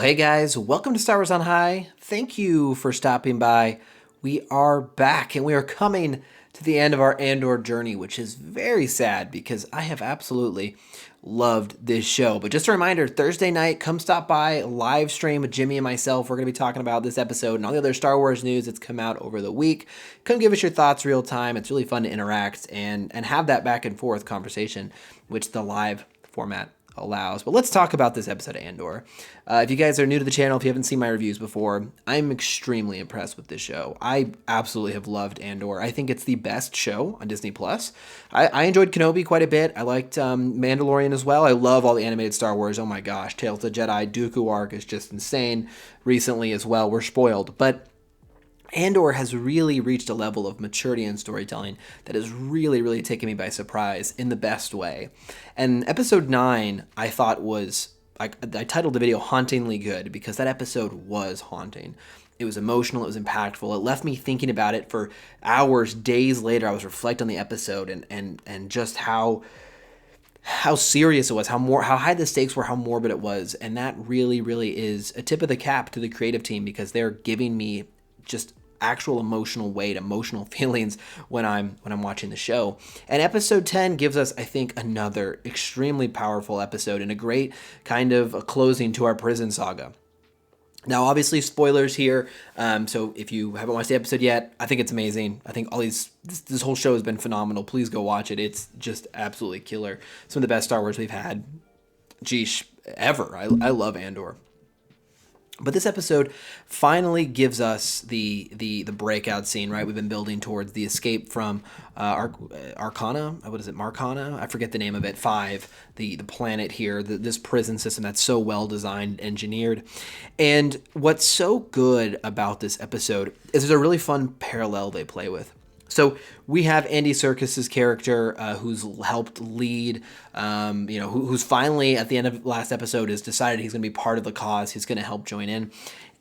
Hey guys, welcome to Star Wars on High. Thank you for stopping by. We are back and we are coming to the end of our Andor journey, which is very sad because I have absolutely loved this show. But just a reminder, Thursday night, come stop by, live stream with Jimmy and myself. We're going to be talking about this episode and all the other Star Wars news that's come out over the week. Come give us your thoughts real time. It's really fun to interact and have that back and forth conversation, which the live format allows. But let's talk about this episode of Andor. If you guys are new to the channel, if you haven't seen my reviews before, I'm extremely impressed with this show. I absolutely have loved Andor. I think it's the best show on Disney Plus. I enjoyed Kenobi quite a bit. I liked Mandalorian as well. I love all the animated Star Wars. Oh my gosh, Tales of the Jedi, Dooku arc is just insane. Recently as well, we're spoiled. But Andor has really reached a level of maturity in storytelling that has really taken me by surprise in the best way. And episode 9, I thought was, I titled the video Hauntingly Good because that episode was haunting. It was emotional, it was impactful. It left me thinking about it for hours, days later. I was reflecting on the episode and just how serious it was, how high the stakes were, how morbid it was. And that really is a tip of the cap to the creative team because they're giving me just actual emotional weight, emotional feelings when I'm watching the show. And episode 10 gives us, I think, another extremely powerful episode and a great kind of a closing to our prison saga. Now, obviously, spoilers here. So if you haven't watched the episode yet, I think it's amazing. I think this whole show has been phenomenal. Please go watch it. It's just absolutely killer. Some of the best Star Wars we've had, ever. I love Andor. But this episode finally gives us the breakout scene, right? We've been building towards the escape from Arcana. What is it? Marcana? I forget the name of it. 5, the planet here, this prison system that's so well designed, engineered. And what's so good about this episode is there's a really fun parallel they play with. So we have Andy Serkis's character who's helped lead, who's finally at the end of last episode has decided he's going to be part of the cause. He's going to help join in.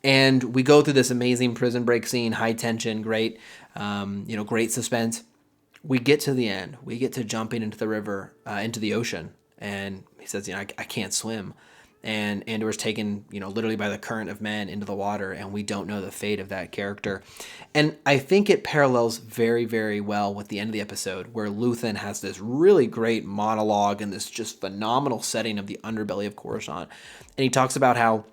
And we go through this amazing prison break scene, high tension, great suspense. We get to the end. We get to jumping into the river, into the ocean. And he says, I can't swim. And Andor's taken, literally by the current of men into the water, and we don't know the fate of that character. And I think it parallels very well with the end of the episode, where Luthen has this really great monologue and this just phenomenal setting of the underbelly of Coruscant. And he talks about how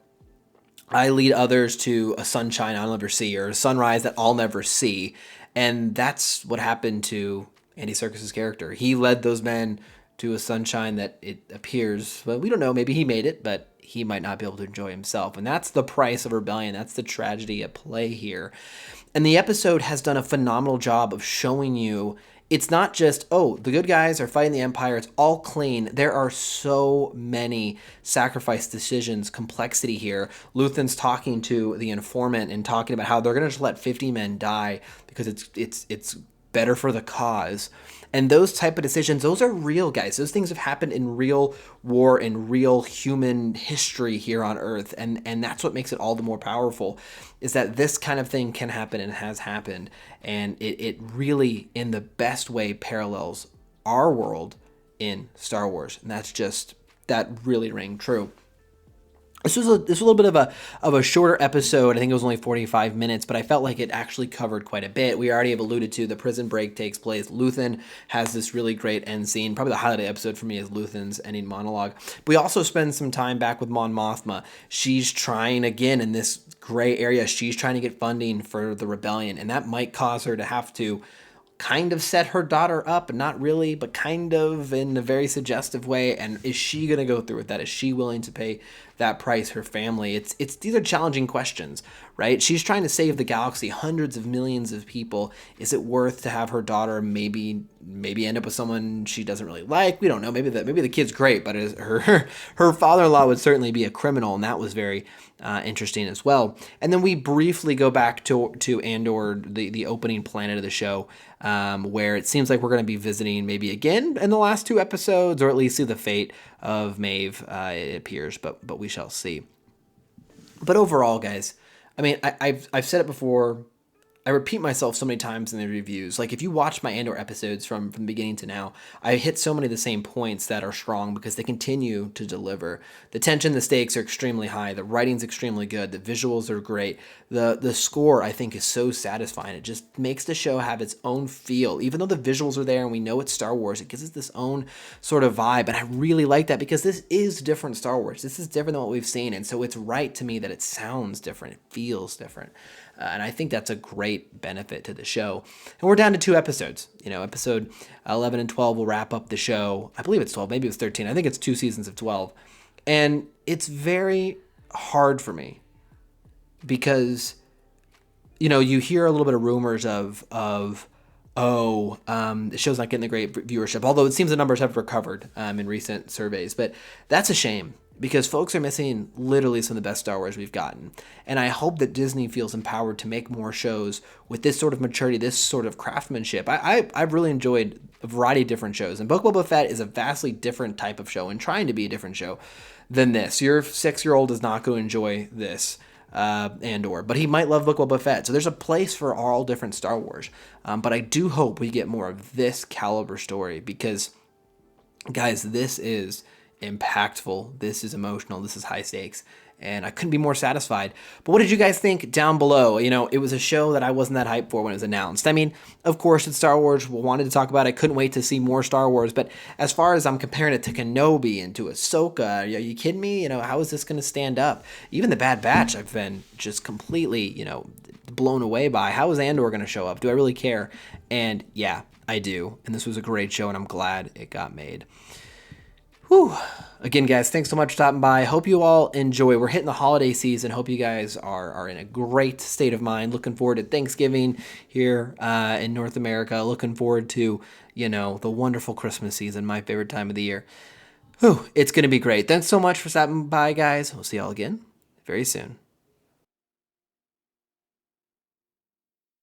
I lead others to a sunshine I'll never see, or a sunrise that I'll never see. And that's what happened to Andy Serkis's character. He led those men to a sunshine that it appears, well, we don't know, maybe he made it, but he might not be able to enjoy himself. And that's the price of rebellion. That's the tragedy at play here. And the episode has done a phenomenal job of showing you it's not just, the good guys are fighting the Empire. It's all clean. There are so many sacrifice decisions, complexity here. Luthen's talking to the informant and talking about how they're going to just let 50 men die because it's better for the cause. And those type of decisions, those are real, guys. Those things have happened in real war, in real human history here on Earth. And that's what makes it all the more powerful, is that this kind of thing can happen and has happened. And it really, in the best way, parallels our world in Star Wars. And that really rang true. This was a little bit of a shorter episode. I think it was only 45 minutes, but I felt like it actually covered quite a bit. We already have alluded to the prison break takes place. Luthen has this really great end scene. Probably the highlight of the episode for me is Luthen's ending monologue. But we also spend some time back with Mon Mothma. She's trying again in this gray area. She's trying to get funding for the rebellion, and that might cause her to have to kind of set her daughter up, not really, but kind of in a very suggestive way. And is she going to go through with that? Is she willing to pay that price? Her family? These are challenging questions, right? She's trying to save the galaxy, hundreds of millions of people. Is it worth to have her daughter maybe end up with someone she doesn't really like? We don't know. Maybe the kid's great, but her father-in-law would certainly be a criminal, and that was very interesting as well. And then we briefly go back to Andor, the opening planet of the show, where it seems like we're going to be visiting maybe again in the last 2 episodes, or at least see the fate of Maeve, it appears, but we shall see. But overall, guys, I mean, I've said it before, I repeat myself so many times in the reviews. Like if you watch my Andor episodes from the beginning to now, I hit so many of the same points that are strong because they continue to deliver. The tension, the stakes are extremely high. The writing's extremely good. The visuals are great. The score I think is so satisfying. It just makes the show have its own feel. Even though the visuals are there and we know it's Star Wars, it gives us this own sort of vibe. And I really like that because this is different Star Wars. This is different than what we've seen. And so it's right to me that it sounds different. It feels different. And I think that's a great benefit to the show. And we're down to 2 episodes. Episode 11 and 12 will wrap up the show. I believe it's 12. Maybe it's 13. I think it's 2 seasons of 12. And it's very hard for me because, you hear a little bit of rumors of the show's not getting the great viewership, although it seems the numbers have recovered in recent surveys. But that's a shame because folks are missing literally some of the best Star Wars we've gotten. And I hope that Disney feels empowered to make more shows with this sort of maturity, this sort of craftsmanship. I've really enjoyed a variety of different shows. And Book of Boba Fett is a vastly different type of show and trying to be a different show than this. Your 6-year-old is not going to enjoy this. Andor, but he might love Book of Boba Fett. So there's a place for all different Star Wars. But I do hope we get more of this caliber story because, guys, this is impactful. This is emotional. This is high stakes. And I couldn't be more satisfied. But what did you guys think down below? It was a show that I wasn't that hyped for when it was announced. I mean, of course, it's Star Wars. We wanted to talk about it. I couldn't wait to see more Star Wars. But as far as I'm comparing it to Kenobi and to Ahsoka, are you kidding me? How is this going to stand up? Even The Bad Batch, I've been just completely, blown away by. How is Andor going to show up? Do I really care? And yeah, I do. And this was a great show, and I'm glad it got made. Whew. Again, guys, thanks so much for stopping by. Hope you all enjoy. We're hitting the holiday season. Hope you guys are in a great state of mind. Looking forward to Thanksgiving here in North America. Looking forward to, the wonderful Christmas season, my favorite time of the year. Whew, it's going to be great. Thanks so much for stopping by, guys. We'll see y'all again very soon.